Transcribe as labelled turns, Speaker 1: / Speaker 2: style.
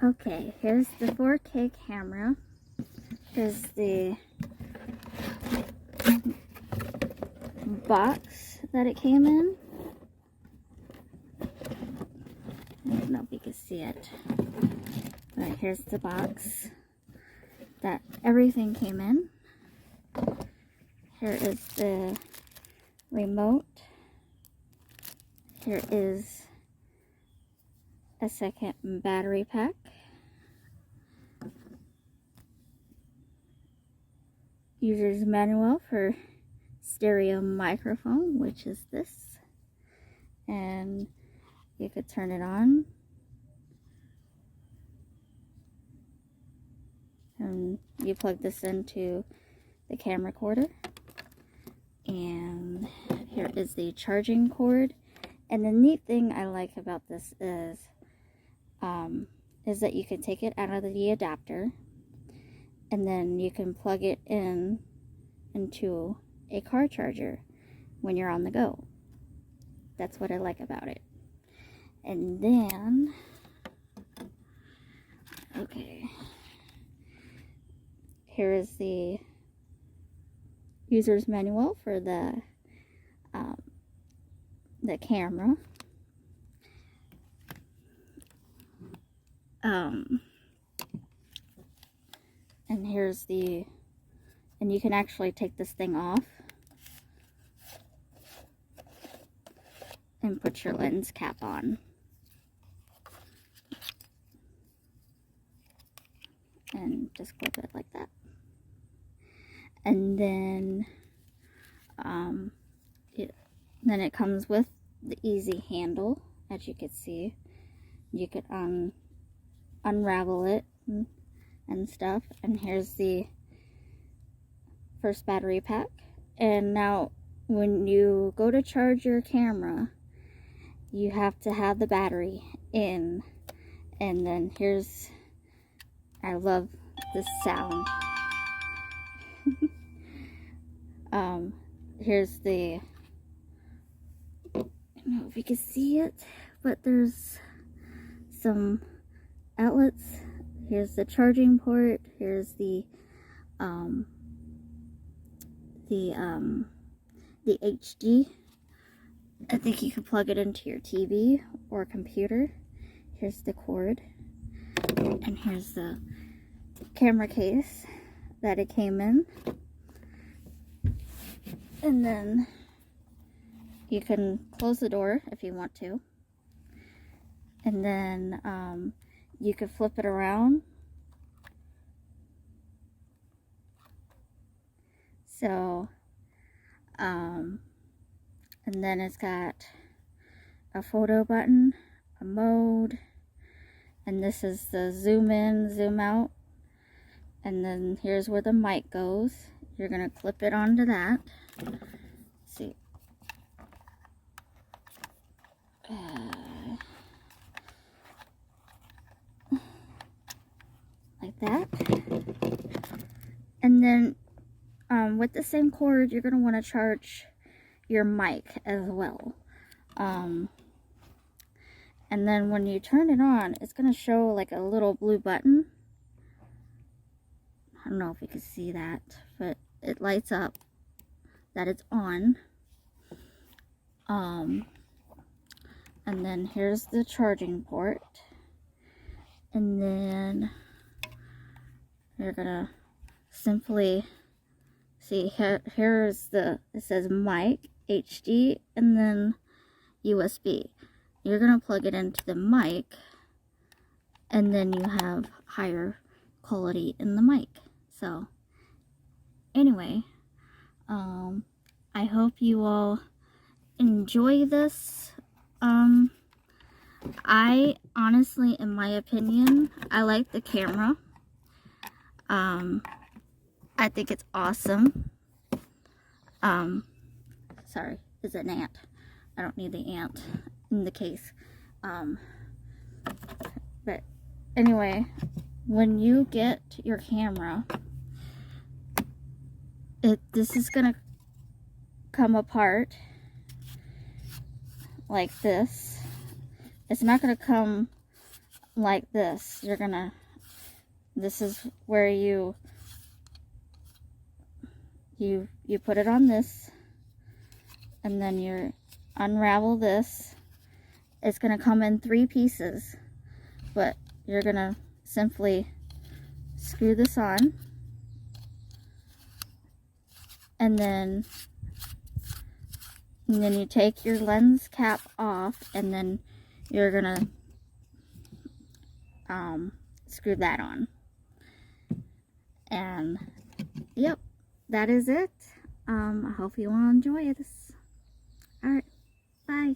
Speaker 1: Okay, here's the 4K camera. Here's the box that it came in. I don't know if you can see it. But here's the box that everything came in. Here is the remote. Here is a second battery pack. User's manual for stereo microphone, which is this. And you could turn it on. And you plug this into the camcorder. And here is the charging cord. And the neat thing I like about this is that you can take it out of the adapter, and then you can plug it into a car charger when you're on the go. That's what I like about it. And then, okay, here is the user's manual for the camera. And here's and you can actually take this thing off and put your lens cap on. And just clip it like that. And then it comes with the easy handle, as you can see. You could unravel it and stuff. And here's the first battery pack. And now when you go to charge your camera, you have to have the battery in. And then I love this sound. Here's I don't know if you can see it, but there's some outlets. Here's the charging port. Here's the HD. I think you can plug it into your TV or computer. Here's the cord. And here's the camera case that it came in. And then you can close the door if you want to. And then you can flip it around. So, and then it's got a photo button, a mode, and this is the zoom in, zoom out. And then here's where the mic goes. You're gonna clip it onto that. Let's see. Like that. And then with the same cord, you're gonna want to charge your mic as well. And then when you turn it on, it's gonna show like a little blue button. I don't know if you can see that, but it lights up that it's on. And then here's the charging port. And then you're gonna simply see here's it says mic, HD, and then USB. You're gonna plug it into the mic, and then you have higher quality in the mic. So anyway, I hope you all enjoy this. I honestly, in my opinion, I like the camera. I think it's awesome. Sorry, it's an ant. I don't need the ant in the case. But anyway, when you get your camera, this is gonna come apart like this. It's not gonna come like this. You're gonna, this is where you put it on this, and then you unravel this. It's gonna come in 3 pieces, but you're gonna simply screw this on, and then you take your lens cap off, and then you're gonna screw that on. And yep, that is it. I hope you all enjoy this. Alright, bye.